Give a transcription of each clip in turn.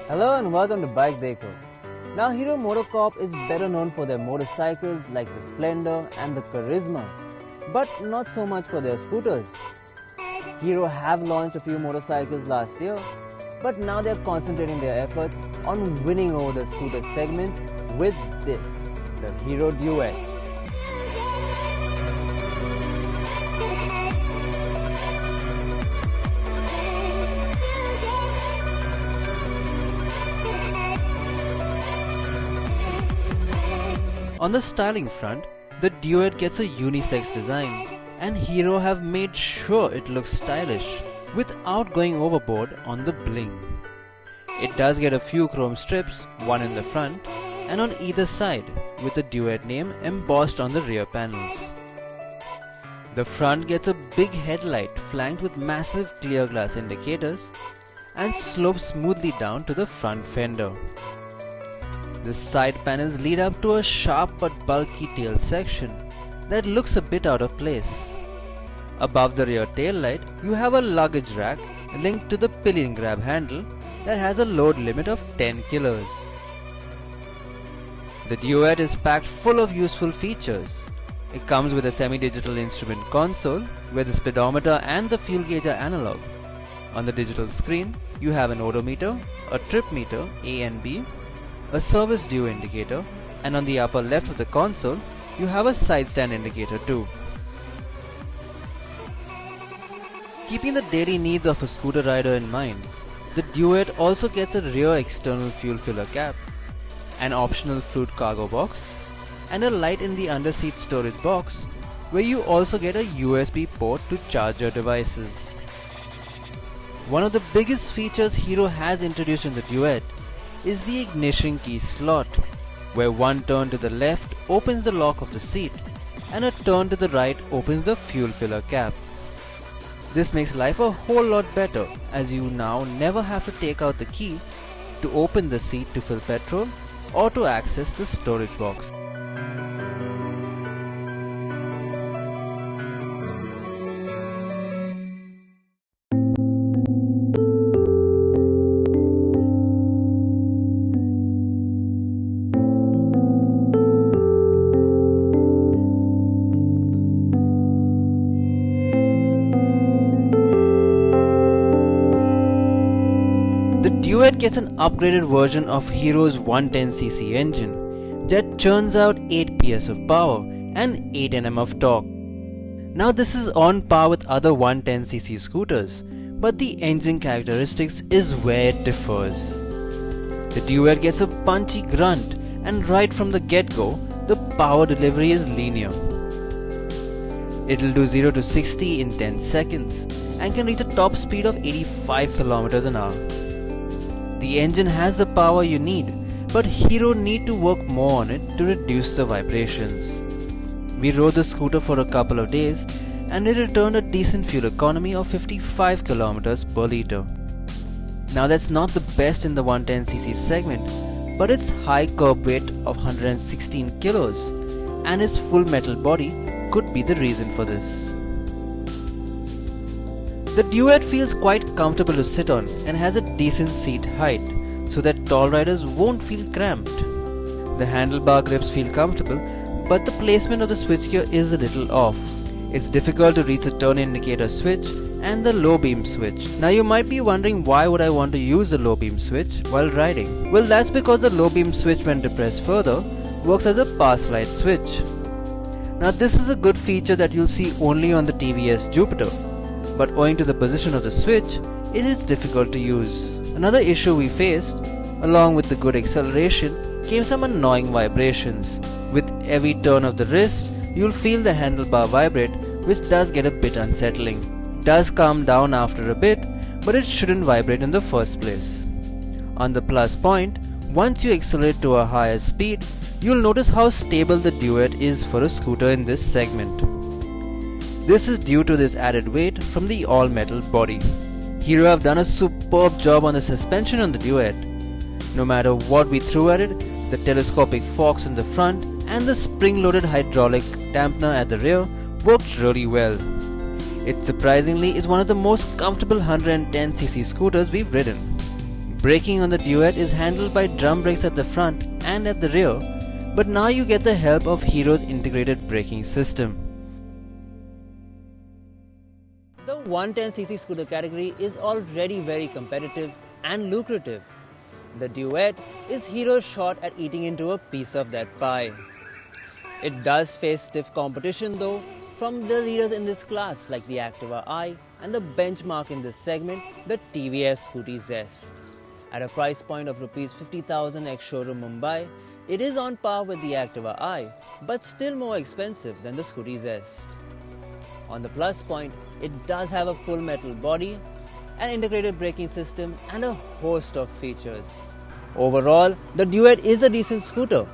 Hello and welcome to BikeDekho. Now Hero MotoCorp is better known for their motorcycles like the Splendor and the Karizma, but not so much for their scooters. Hero have launched a few motorcycles last year, but now they are concentrating their efforts on winning over the scooter segment with this, the Hero Duet. On the styling front, the Duet gets a unisex design, and Hero have made sure it looks stylish without going overboard on the bling. It does get a few chrome strips, one in the front and on either side, with the Duet name embossed on the rear panels. The front gets a big headlight flanked with massive clear glass indicators and slopes smoothly down to the front fender. The side panels lead up to a sharp but bulky tail section that looks a bit out of place. Above the rear tail light, you have a luggage rack linked to the pillion grab handle that has a load limit of 10 kilos. The Duet is packed full of useful features. It comes with a semi-digital instrument console where the speedometer and the fuel gauge are analog. On the digital screen, you have an odometer, a trip meter A and B, a service due indicator, and on the upper left of the console, you have a side stand indicator too. Keeping the daily needs of a scooter rider in mind, the Duet also gets a rear external fuel filler cap, an optional flute cargo box, and a light in the underseat storage box where you also get a USB port to charge your devices. One of the biggest features Hero has introduced in the Duet is the ignition key slot, where one turn to the left opens the lock of the seat and a turn to the right opens the fuel filler cap. This makes life a whole lot better, as you now never have to take out the key to open the seat to fill petrol or to access the storage box. The Duet gets an upgraded version of Hero's 110cc engine that churns out 8 PS of power and 8 Nm of torque. Now this is on par with other 110cc scooters, but the engine characteristics is where it differs. The Duet gets a punchy grunt, and right from the get-go, the power delivery is linear. It'll do 0 to 60 in 10 seconds and can reach a top speed of 85 km an hour. The engine has the power you need, but Hero need to work more on it to reduce the vibrations. We rode the scooter for a couple of days and it returned a decent fuel economy of 55 km per litre. Now that's not the best in the 110cc segment, but its high curb weight of 116 kilos and its full metal body could be the reason for this. The Duet feels quite comfortable to sit on and has a decent seat height so that tall riders won't feel cramped. The handlebar grips feel comfortable, but the placement of the switchgear is a little off. It's difficult to reach the turn indicator switch and the low beam switch. Now you might be wondering why would I want to use the low beam switch while riding. Well, that's because the low beam switch, when depressed further, works as a pass light switch. Now this is a good feature that you'll see only on the TVS Jupiter, but owing to the position of the switch, it is difficult to use. Another issue we faced, along with the good acceleration, came some annoying vibrations. With every turn of the wrist, you'll feel the handlebar vibrate, which does get a bit unsettling. It does calm down after a bit, but it shouldn't vibrate in the first place. On the plus point, Once you accelerate to a higher speed, you'll notice how stable the Duet is for a scooter in this segment. This is due to this added weight from the all-metal body. Hero have done a superb job on the suspension on the Duet. No matter what we threw at it, the telescopic forks in the front and the spring-loaded hydraulic dampener at the rear worked really well. It surprisingly is one of the most comfortable 110cc scooters we've ridden. Braking on the Duet is handled by drum brakes at the front and at the rear, but now you get the help of Hero's integrated braking system. The 110cc scooter category is already very competitive and lucrative. The Duet is Hero's shot at eating into a piece of that pie. It does face stiff competition though from the leaders in this class like the Activa I and the benchmark in this segment, the TVS Scooty Zest. At a price point of Rs 50,000 ex-showroom Mumbai, it is on par with the Activa I, but still more expensive than the Scooty Zest. On the plus point, it does have a full metal body, an integrated braking system and a host of features. Overall, the Duet is a decent scooter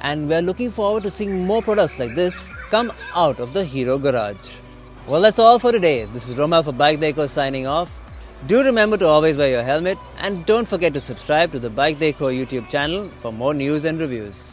and we are looking forward to seeing more products like this come out of the Hero garage. Well, that's all for today. This is Romal for BikeDekho signing off. Do remember to always wear your helmet and don't forget to subscribe to the BikeDekho YouTube channel for more news and reviews.